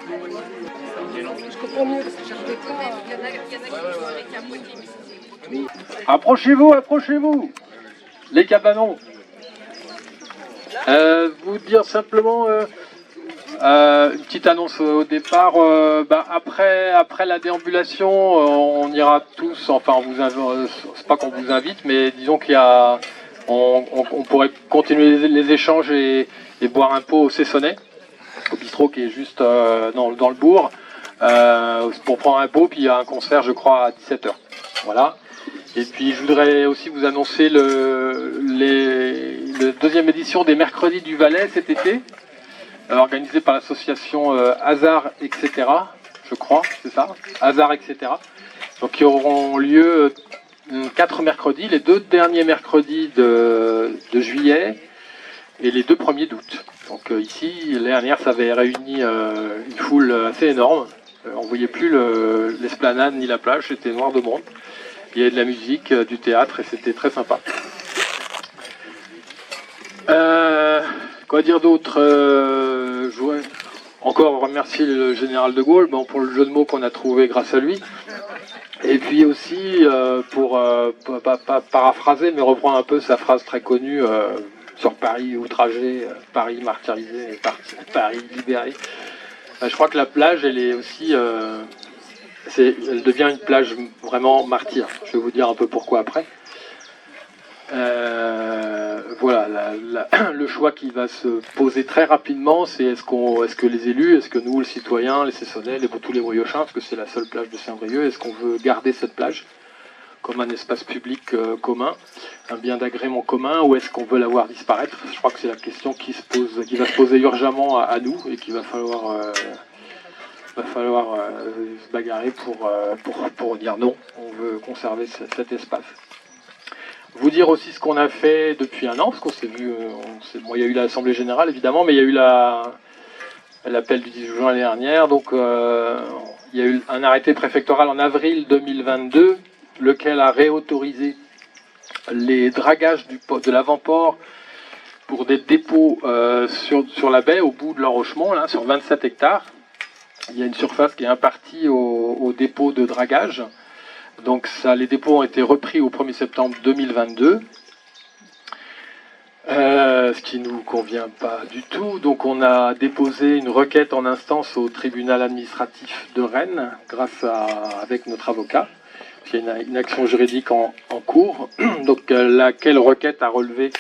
Je comprends mieux parce que j'arrivais pas. Approchez-vous, approchez-vous. Les cabanons. Vous dire simplement une petite annonce au départ. Après la déambulation, on ira tous. Enfin, c'est pas qu'on vous invite, mais disons on pourrait continuer les échanges et boire un pot au Cessonnet, au bistrot qui est juste dans le bourg, pour prendre un pot. Puis il y a un concert, je crois, à 17h. Voilà. Et puis je voudrais aussi vous annoncer la deuxième édition des Mercredis du Valais cet été, organisée par l'association Hasard, etc. Je crois, c'est ça, Hasard, etc. Donc qui auront lieu 4 mercredis, les 2 derniers mercredis de juillet et les 2 premiers d'août. Donc ici, l'année dernière, ça avait réuni une foule assez énorme. On ne voyait plus l'esplanade ni la plage, c'était noir de monde. Il y avait de la musique, du théâtre et c'était très sympa. Quoi dire d'autre? Je voudrais encore remercier le général de Gaulle pour le jeu de mots qu'on a trouvé grâce à lui. Et puis aussi, pour pas paraphraser, mais reprendre un peu sa phrase très connue sur Paris outragé, Paris martyrisé, Paris libéré. Je crois que la plage, elle est aussi... elle devient une plage vraiment martyre. Je vais vous dire un peu pourquoi après. Voilà, le choix qui va se poser très rapidement, c'est est-ce que les élus, est-ce que nous, les citoyens, les Cessonnais, tous les Briochins, parce que c'est la seule plage de Saint-Brieuc, est-ce qu'on veut garder cette plage comme un espace public commun, un bien d'agrément commun, ou est-ce qu'on veut la voir disparaître? Je crois que c'est la question qui va se poser urgemment à nous et qu'il va falloir se bagarrer pour dire non, on veut conserver cet espace. Vous dire aussi ce qu'on a fait depuis un an, parce qu'on s'est vu, il y a eu l'Assemblée Générale évidemment, mais il y a eu l'appel du 10 juin l'année dernière, donc il y a eu un arrêté préfectoral en avril 2022, lequel a réautorisé les dragages de l'avant-port pour des dépôts sur la baie, au bout de l'enrochement, là, sur 27 hectares. Il y a une surface qui est impartie au dépôt de dragage. Donc les dépôts ont été repris au 1er septembre 2022, ce qui ne nous convient pas du tout. Donc on a déposé une requête en instance au tribunal administratif de Rennes, avec notre avocat. Il y a une action juridique en cours, donc laquelle requête a relevé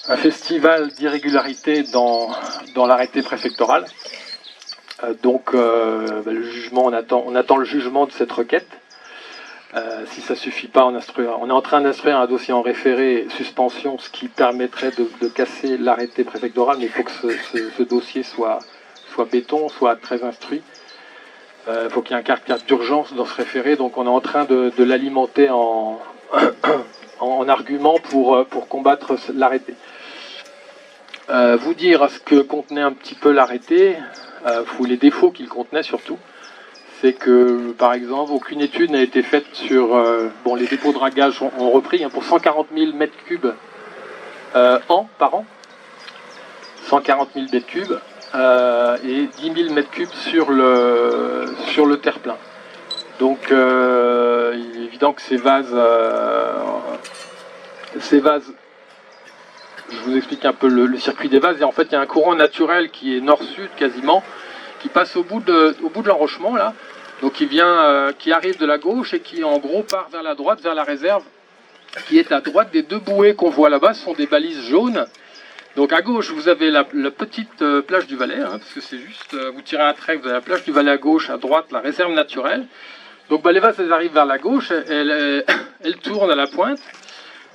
un festival d'irrégularité dans l'arrêté préfectoral. Donc le jugement, on attend le jugement de cette requête. Si ça ne suffit pas, on est en train d'instruire un dossier en référé suspension, ce qui permettrait de casser l'arrêté préfectoral, mais il faut que ce dossier soit béton, soit très instruit. Il faut qu'il y ait un caractère d'urgence dans ce référé, donc on est en train de l'alimenter en argument pour combattre l'arrêté. Vous dire ce que contenait un petit peu l'arrêté, ou les défauts qu'il contenait surtout. C'est que, par exemple, aucune étude n'a été faite sur... les dépôts de dragage ont repris pour 140 000 mètres cubes par an. 140 000 mètres cubes et 10 000 mètres cubes sur le terre-plein. Donc, il est évident que ces vases, je vous explique un peu le circuit des vases. Et en fait, il y a un courant naturel qui est nord-sud quasiment, qui passe au bout de l'enrochement là, donc qui arrive de la gauche et qui en gros part vers la droite, vers la réserve, qui est à droite des 2 bouées qu'on voit là-bas, ce sont des balises jaunes. Donc à gauche vous avez la petite plage du Valais, parce que c'est juste, vous tirez un trait, vous avez la plage du Valais à gauche, à droite la réserve naturelle. Donc les vases elles arrivent vers la gauche, elles tournent à la pointe,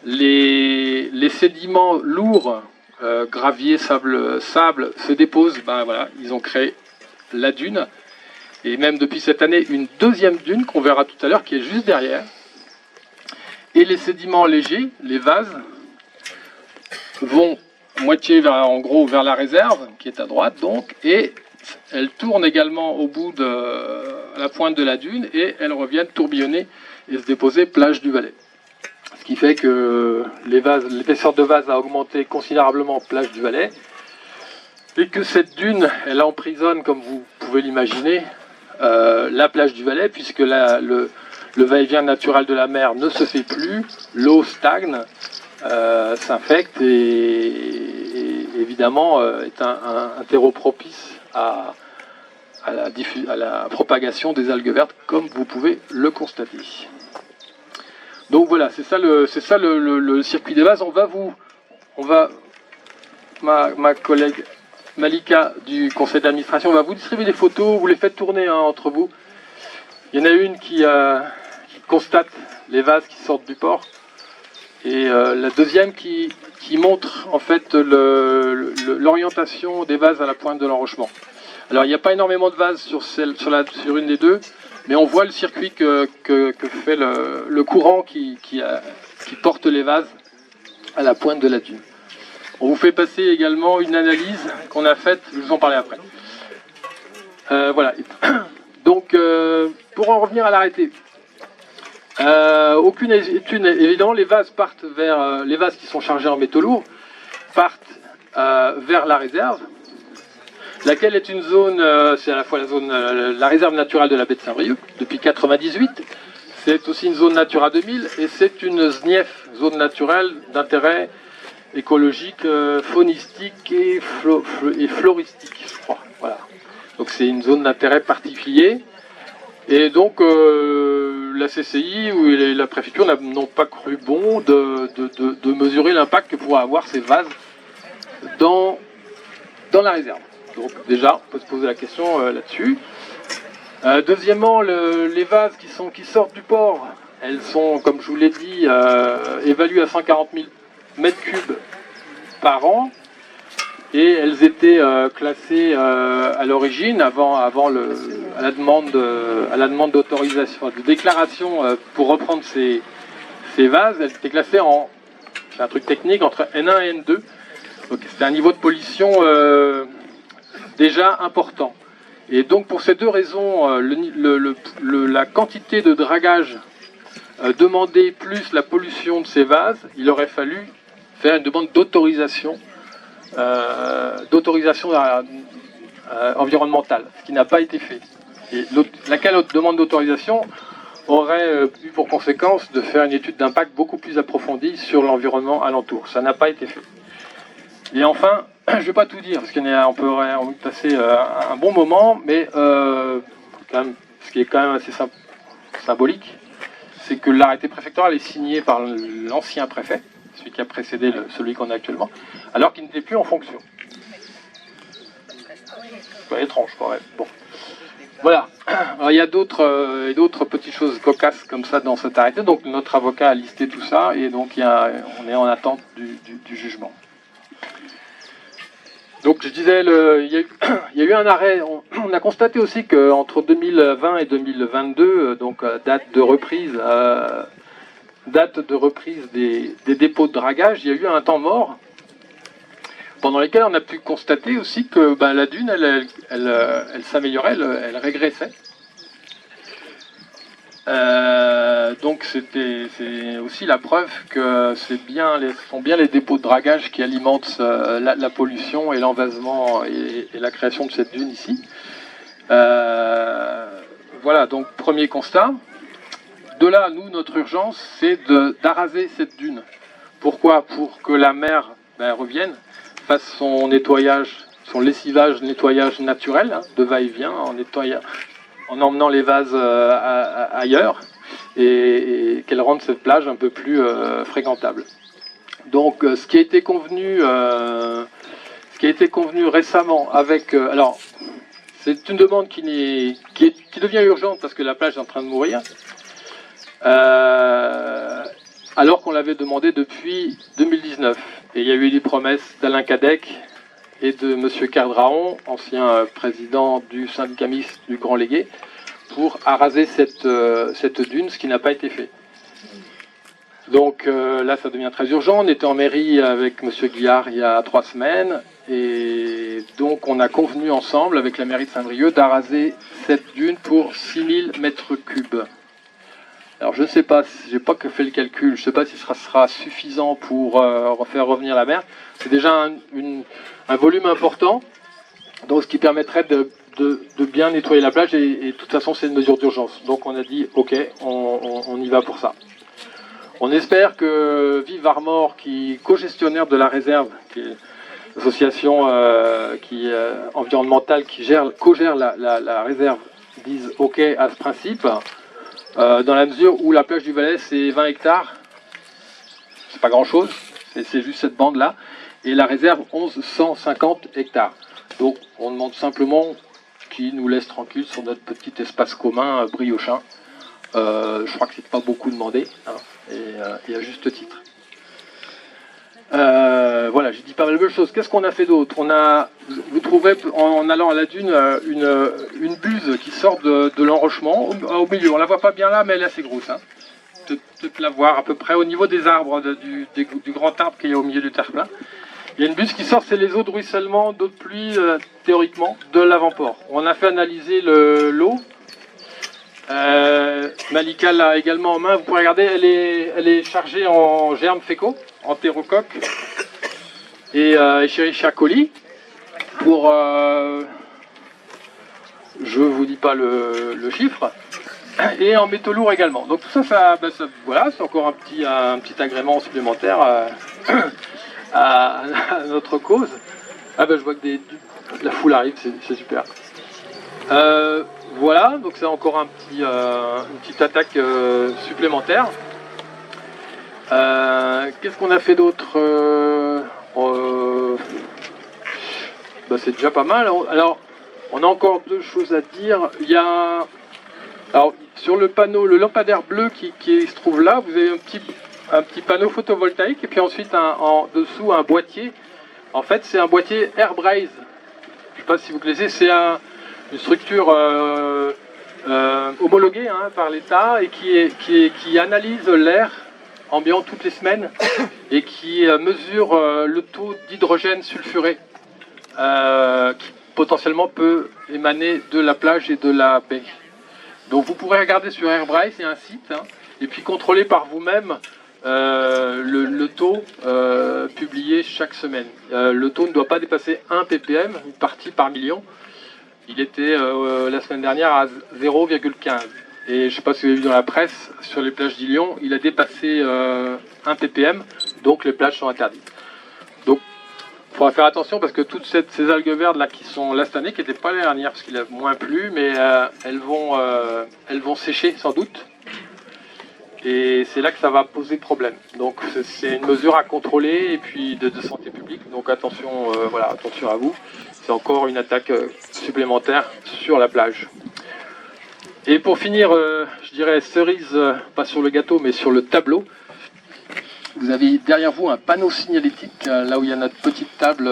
les sédiments lourds, gravier, sable se déposent, ils ont créé la dune, et même depuis cette année une deuxième dune qu'on verra tout à l'heure qui est juste derrière. Et les sédiments légers, les vases, vont moitié vers la réserve qui est à droite donc, et elles tournent également au bout à la pointe de la dune et elles reviennent tourbillonner et se déposer plage du Valais. Ce qui fait que l'épaisseur de vase a augmenté considérablement plage du Valais. Et que cette dune, elle emprisonne, comme vous pouvez l'imaginer, la plage du Valais, puisque là, le va-et-vient naturel de la mer ne se fait plus, l'eau stagne, s'infecte et évidemment est un terreau propice à la propagation des algues vertes, comme vous pouvez le constater. Donc voilà, c'est ça le circuit des vases. Ma collègue Malika du conseil d'administration va vous distribuer des photos, vous les faites tourner entre vous. Il y en a une qui constate les vases qui sortent du port, et la deuxième qui montre en fait l'orientation des vases à la pointe de l'enrochement. Alors il n'y a pas énormément de vases sur une des deux, mais on voit le circuit que fait le courant qui porte les vases à la pointe de la dune. On vous fait passer également une analyse qu'on a faite, je vous en parlerai après. Voilà. Donc, pour en revenir à l'arrêté, aucune étude, évidemment, les vases partent vers les vases qui sont chargés en métaux lourds partent vers la réserve, laquelle est une zone, c'est à la fois la réserve naturelle de la baie de Saint-Brieuc depuis 1998. C'est aussi une zone Natura 2000 et c'est une ZNIEF, zone naturelle d'intérêt écologique, faunistique et floristique, je crois. Voilà. Donc c'est une zone d'intérêt particulier. Et donc la CCI ou la préfecture n'ont pas cru bon de mesurer l'impact que pourraient avoir ces vases dans la réserve. Donc déjà, on peut se poser la question là-dessus. Deuxièmement, les vases qui sortent du port, elles sont, comme je vous l'ai dit, évaluées à 140 000 mètres cubes par an. Et elles étaient classées à l'origine, à la demande d'autorisation, de déclaration pour reprendre ces vases. Elles étaient classées c'est un truc technique, entre N1 et N2. Donc c'était un niveau de pollution déjà important. Et donc pour ces deux raisons, la quantité de dragage demandée plus la pollution de ces vases, il aurait fallu faire une demande d'autorisation environnementale, ce qui n'a pas été fait. Et laquelle autre demande d'autorisation aurait eu pour conséquence de faire une étude d'impact beaucoup plus approfondie sur l'environnement alentour. Ça n'a pas été fait. Et enfin, je ne vais pas tout dire, parce qu'on pourrait passer un bon moment, mais quand même, ce qui est quand même assez symbolique, c'est que l'arrêté préfectoral est signé par l'ancien préfet, celui qui a précédé celui qu'on a actuellement, alors qu'il n'était plus en fonction. C'est pas étrange quand même. Bon. Voilà. Alors, il y a d'autres petites choses cocasses comme ça dans cet arrêté. Donc notre avocat a listé tout ça et donc on est en attente du jugement. Donc je disais, il y a eu un arrêt. On a constaté aussi qu'entre 2020 et 2022, donc date de reprise des dépôts de dragage, il y a eu un temps mort pendant lequel on a pu constater aussi que la dune, elle s'améliorait, elle régressait. Donc c'est aussi la preuve que ce sont bien les dépôts de dragage qui alimentent la pollution et l'envasement et la création de cette dune ici. Voilà, donc premier constat. De là, nous, notre urgence, c'est d'araser cette dune. Pourquoi? Pour que la mer revienne, fasse son nettoyage, son lessivage, nettoyage naturel, hein, de va-et-vient, en emmenant les vases ailleurs, et qu'elle rende cette plage un peu plus fréquentable. Donc ce qui a été convenu récemment avec... alors, c'est une demande qui devient urgente parce que la plage est en train de mourir, alors qu'on l'avait demandé depuis 2019. Et il y a eu des promesses d'Alain Cadec et de M. Cardraon, ancien président du syndicat mixte du Grand Légué, pour araser cette dune, ce qui n'a pas été fait. Donc là, ça devient très urgent. On était en mairie avec M. Guillard il y a 3 semaines, et donc on a convenu ensemble avec la mairie de Saint-Brieuc d'araser cette dune pour 6000 mètres cubes. Alors je ne sais pas, je n'ai pas fait le calcul, je ne sais pas si ce sera suffisant pour faire revenir la mer. C'est déjà un volume important, donc ce qui permettrait de bien nettoyer la plage et de toute façon c'est une mesure d'urgence. Donc on a dit ok, on y va pour ça. On espère que Vive Armor, qui est co-gestionnaire de la réserve, qui est l'association environnementale qui co-gère la réserve, disent ok à ce principe, dans la mesure où la plage du Valais c'est 20 hectares, c'est pas grand chose, c'est juste cette bande là, et la réserve 1150 hectares. Donc on demande simplement qu'ils nous laissent tranquilles sur notre petit espace commun briochin. Je crois que c'est pas beaucoup demandé, hein, et à juste titre. Voilà, j'ai dit pas mal de choses. Qu'est-ce qu'on a fait d'autre? Vous trouverez en allant à la dune une buse qui sort de l'enrochement au milieu. On la voit pas bien là, mais elle est assez grosse. Hein. Peut-être la voir à peu près au niveau des arbres, du grand arbre qu'il y a au milieu du terre-plein. Il y a une buse qui sort, c'est les eaux de ruissellement, d'eau de pluie, théoriquement, de l'avant-port. On a fait analyser l'eau. Malika l'a également en main. Vous pouvez regarder, elle est chargée en germes fécaux, entérocoque et Escherichia coli. Pour, je vous dis pas le chiffre. Et en métaux lourds également. Donc tout ça, voilà, c'est encore un petit agrément supplémentaire à notre cause. Ah ben je vois que la foule arrive, c'est super. Voilà, donc c'est encore une petite attaque supplémentaire. Qu'est-ce qu'on a fait d'autre? C'est déjà pas mal. Alors, on a encore deux choses à dire. Il y a, alors, sur le panneau, le lampadaire bleu qui se trouve là, vous avez un petit panneau photovoltaïque et puis ensuite en dessous un boîtier. En fait, c'est un boîtier Airbraze. Je ne sais pas si vous connaissez, c'est une structure homologuée par l'État et qui analyse l'air ambiant toutes les semaines et qui mesure le taux d'hydrogène sulfuré qui potentiellement peut émaner de la plage et de la baie. Donc vous pourrez regarder sur Airbraze, c'est un site, et puis contrôler par vous-même le taux publié chaque semaine. Le taux ne doit pas dépasser 1 ppm, une partie par million. Il était la semaine dernière à 0,15. Et je ne sais pas si vous avez vu dans la presse, sur les plages d'Ilion, il a dépassé 1 ppm, donc les plages sont interdites. Donc il faudra faire attention parce que toutes ces algues vertes là qui sont là cette année, qui n'étaient pas l'année dernière parce qu'il a moins plu, mais elles vont sécher sans doute. Et c'est là que ça va poser problème. Donc c'est une mesure à contrôler et puis de santé publique. Donc attention, voilà, attention à vous. C'est encore une attaque supplémentaire sur la plage. Et pour finir, je dirais cerise, pas sur le gâteau, mais sur le tableau. Vous avez derrière vous un panneau signalétique, là où il y a notre petite table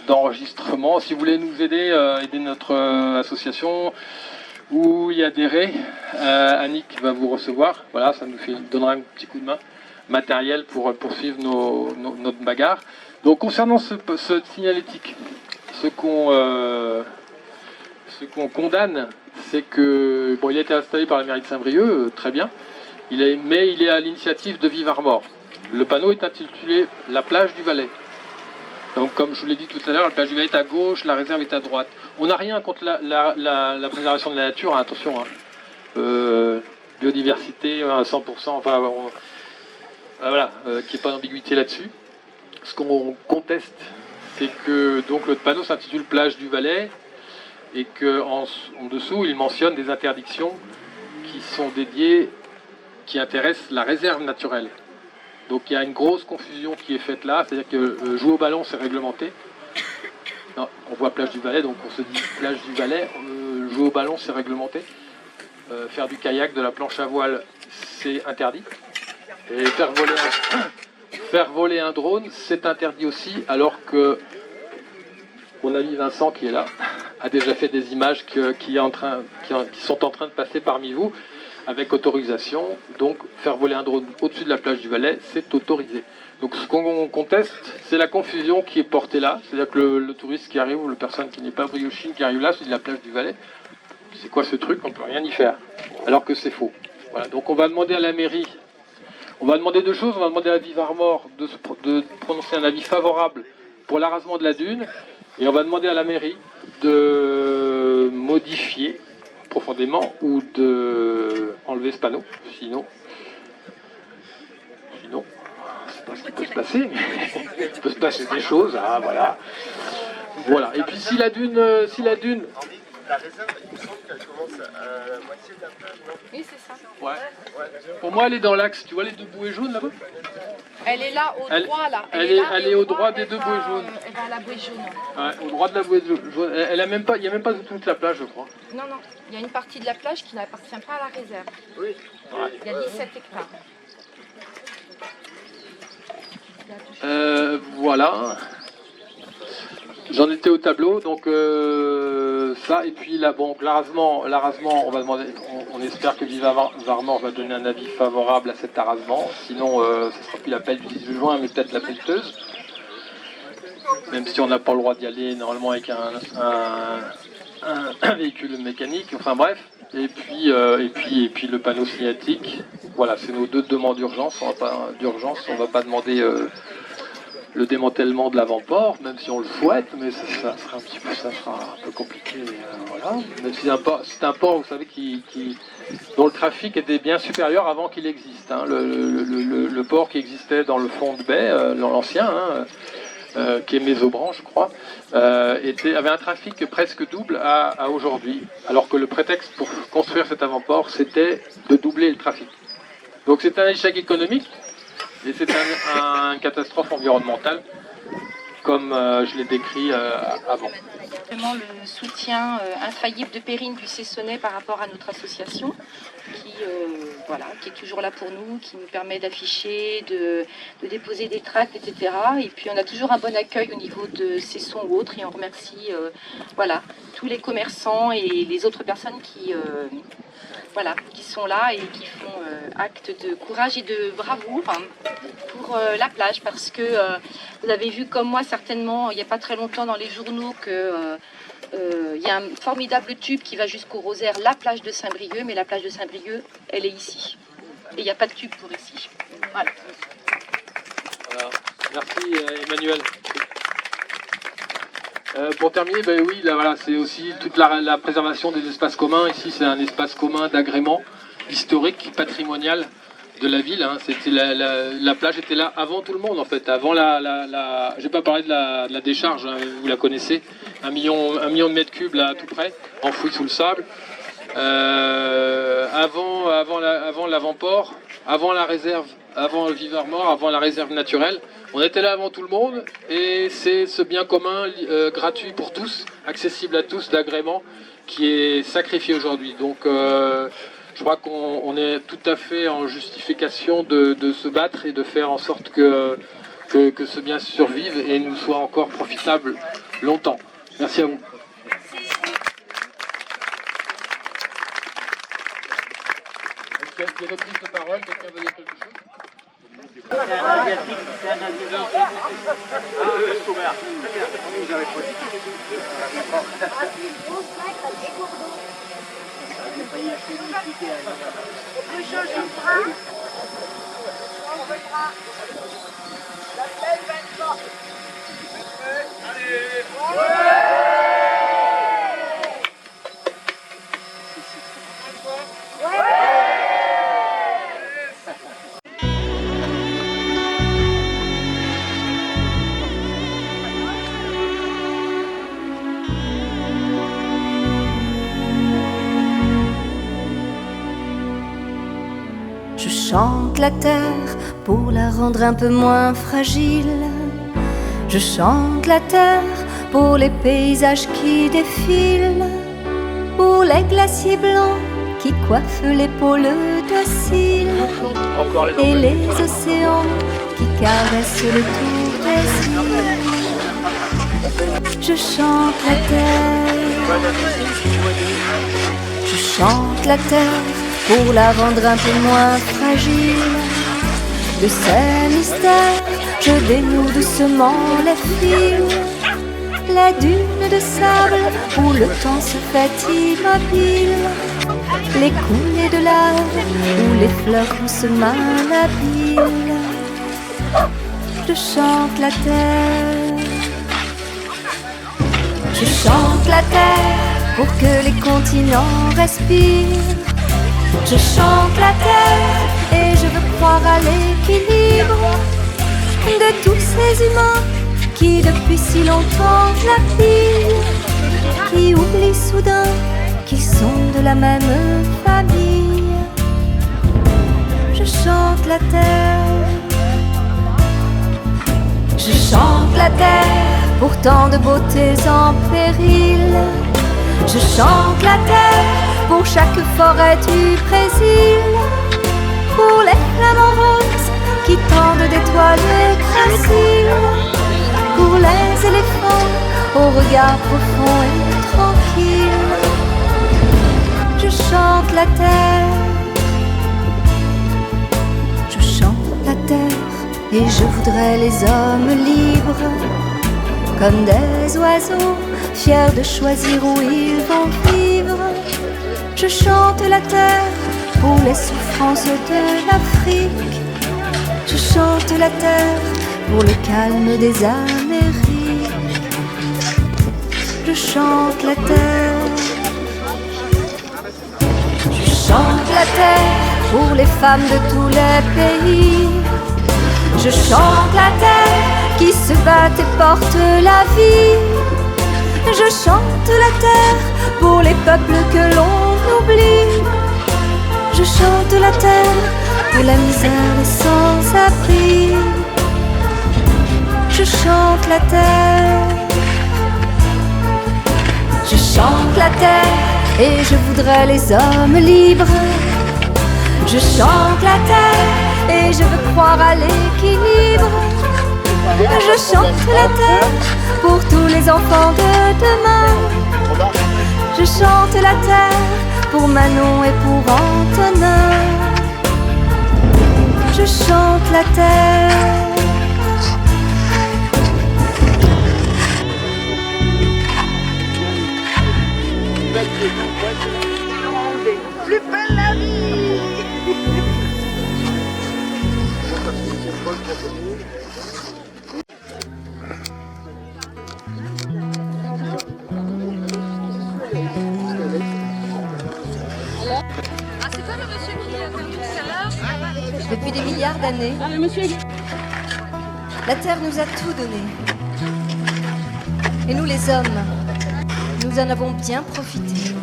d'enregistrement. Si vous voulez nous aider, aider notre association ou y adhérer, Annick va vous recevoir. Voilà, ça nous donnera un petit coup de main matériel pour poursuivre notre bagarre. Donc concernant ce signalétique, ce qu'on condamne, c'est que bon, il a été installé par la mairie de Saint-Brieuc, très bien, mais il est à l'initiative de Vive Armor. Le panneau est intitulé « La plage du Valais ». Donc comme je vous l'ai dit tout à l'heure, la plage du Valais est à gauche, la réserve est à droite. On n'a rien contre la préservation de la nature, hein, attention. Biodiversité à 100%, enfin voilà, qu'il n'y ait pas d'ambiguïté là-dessus. Ce qu'on conteste, c'est que donc, le panneau s'intitule « Plage du Valais » et qu'en dessous, il mentionne des interdictions qui sont dédiées, qui intéressent la réserve naturelle. Donc il y a une grosse confusion qui est faite là, c'est-à-dire que jouer au ballon c'est réglementé. Non, on voit plage du Valais, donc on se dit plage du Valais, jouer au ballon c'est réglementé. Faire du kayak, de la planche à voile c'est interdit. Et faire voler un drone c'est interdit aussi, alors que mon ami Vincent qui est là a déjà fait des images qui sont en train de passer parmi vous. Avec autorisation, donc faire voler un drone au-dessus de la plage du Valais, c'est autorisé. Donc ce qu'on conteste, c'est la confusion qui est portée là, c'est-à-dire que le touriste qui arrive, ou la personne qui n'est pas briochine qui arrive là, se dit la plage du Valais, c'est quoi ce truc, on ne peut rien y faire, alors que c'est faux. Voilà, donc on va demander à la mairie, on va demander deux choses, on va demander à Vive Armor de prononcer un avis favorable pour l'arasement de la dune, et on va demander à la mairie de de modifier profondément ou de enlever ce panneau. Sinon, je sais pas ce qui peut se passer, mais il peut se passer des choses. Ah, voilà. Voilà. Et puis si la dune, La réserve, il me semble qu'elle commence à la moitié de la plage, non? Oui, c'est ça. ouais. Pour moi, elle est dans l'axe. Tu vois les deux bouées jaunes là-bas? Elle est là, au droit, là. Elle est au droit des deux bouées jaunes. Elle va à la bouée jaune. Ouais, au droit de la bouée jaune. Elle a même pas, il n'y a même pas toute la plage, je crois. Non, non. Il y a une partie de la plage qui n'appartient pas à la réserve. Oui. Il y a 17 hectares. Voilà. J'en étais au tableau, donc ça, et puis là, bon, l'arasement, on va demander, on espère que Viva Varmor va donner un avis favorable à cet arasement, sinon ce sera plus l'appel du 18 juin, mais peut-être la pelleteuse, même si on n'a pas le droit d'y aller normalement avec un véhicule mécanique, enfin bref, et puis le panneau signalétique, voilà, c'est nos deux demandes d'urgence, on va pas demander le démantèlement de l'avant-port, même si on le souhaite, mais ça sera un peu compliqué. Voilà. Même si c'est un port, vous savez, dont le trafic était bien supérieur avant qu'il existe. Hein. Le port qui existait dans le fond de baie, l'ancien, qui est Mésobran, je crois, avait un trafic presque double à aujourd'hui. Alors que le prétexte pour construire cet avant-port, c'était de doubler le trafic. Donc c'est un échec économique. Et c'est une catastrophe environnementale, comme je l'ai décrit avant. Vraiment le soutien infaillible de Perrine du Cessonnet par rapport à notre association, qui est toujours là pour nous, qui nous permet d'afficher, de déposer des tracts, etc. Et puis on a toujours un bon accueil au niveau de Cesson ou autres, et on remercie tous les commerçants et les autres personnes qui sont là et qui font acte de courage et de bravoure pour la plage, parce que vous avez vu comme moi certainement il n'y a pas très longtemps dans les journaux que il y a un formidable tube qui va jusqu'au Rosaire, la plage de Saint-Brieuc, mais la plage de Saint-Brieuc, elle est ici. Et il n'y a pas de tube pour ici. Voilà. Voilà. Merci Emmanuel. Pour terminer, ben oui, là, voilà, c'est aussi toute la préservation des espaces communs. Ici, c'est un espace commun d'agrément historique, patrimonial de la ville. Hein. C'était la plage était là avant tout le monde, en fait. Avant je vais pas parler de la décharge, hein, vous la connaissez. 1 million de mètres cubes là, tout près, enfouis sous le sable. Avant l'avant-port, avant la réserve, avant le Viva Varmor, avant la réserve naturelle. On était là avant tout le monde, et c'est ce bien commun gratuit pour tous, accessible à tous, d'agrément, qui est sacrifié aujourd'hui. Donc je crois qu'on est tout à fait en justification de se battre et de faire en sorte que ce bien survive et nous soit encore profitable longtemps. Merci à vous. Est-ce qu'il y a d'autres prises de parole? Quelqu'un veut dire quelque chose? Je chante la terre pour la rendre un peu moins fragile. Je chante la terre pour les paysages qui défilent, pour les glaciers blancs qui coiffent l'épaule docile, et les océans qui caressent le tour des îles. Je chante la terre, je chante la terre pour la rendre un peu moins fragile. De ces mystères, je dénoue doucement les fils. Les dunes de sable où le temps se fait immobile, les coulées de lave où les fleurs doucement habiles. Je chante la terre, je chante la terre pour que les continents respirent. Je chante la terre et je veux croire à l'équilibre de tous ces humains qui depuis si longtemps la pillent, qui oublient soudain qu'ils sont de la même famille. Je chante la terre, je chante la terre pour tant de beautés en péril. Je chante la terre pour chaque forêt du Brésil, pour les flamants roses qui tendent d'étoiles graciles, pour les éléphants au regard profond et tranquille. Je chante la terre, je chante la terre et je voudrais les hommes libres, comme des oiseaux fiers de choisir où ils vont vivre. Je chante la terre pour les souffrances de l'Afrique. Je chante la terre pour le calme des Amériques. Je chante la terre, je chante la terre pour les femmes de tous les pays. Je chante la terre qui se battent et portent la vie. Je chante la terre pour les peuples que l'on oublie. Je chante la terre pour la misère et sans-abri. Je chante la terre, je chante la terre et je voudrais les hommes libres. Je chante la terre et je veux croire à l'équilibre. Je chante la terre pour tous les enfants de demain. Je chante la terre pour Manon et pour Antonin. Je chante la terre. Plus belle la vie. Depuis des milliards d'années, la Terre nous a tout donné. Et nous les hommes, nous en avons bien profité.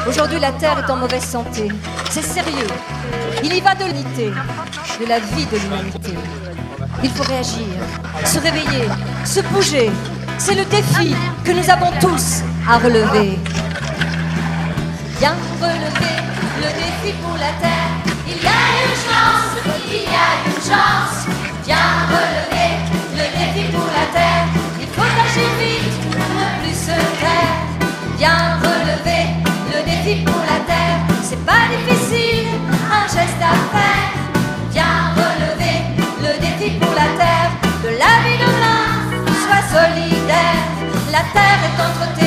Aujourd'hui, la Terre est en mauvaise santé. C'est sérieux. Il y va de l'unité, de la vie de l'humanité. Il faut réagir, se réveiller, se bouger. C'est le défi que nous avons tous à relever. Viens relever le défi pour la Terre. Il y a urgence, il y a urgence. Viens relever le défi pour la Terre. Il faut agir vite, ne plus se taire. Viens relever le défi pour la Terre. C'est pas difficile, un geste à faire. Viens relever le défi pour la Terre. De la vie demain, sois solidaire. La Terre est entre tes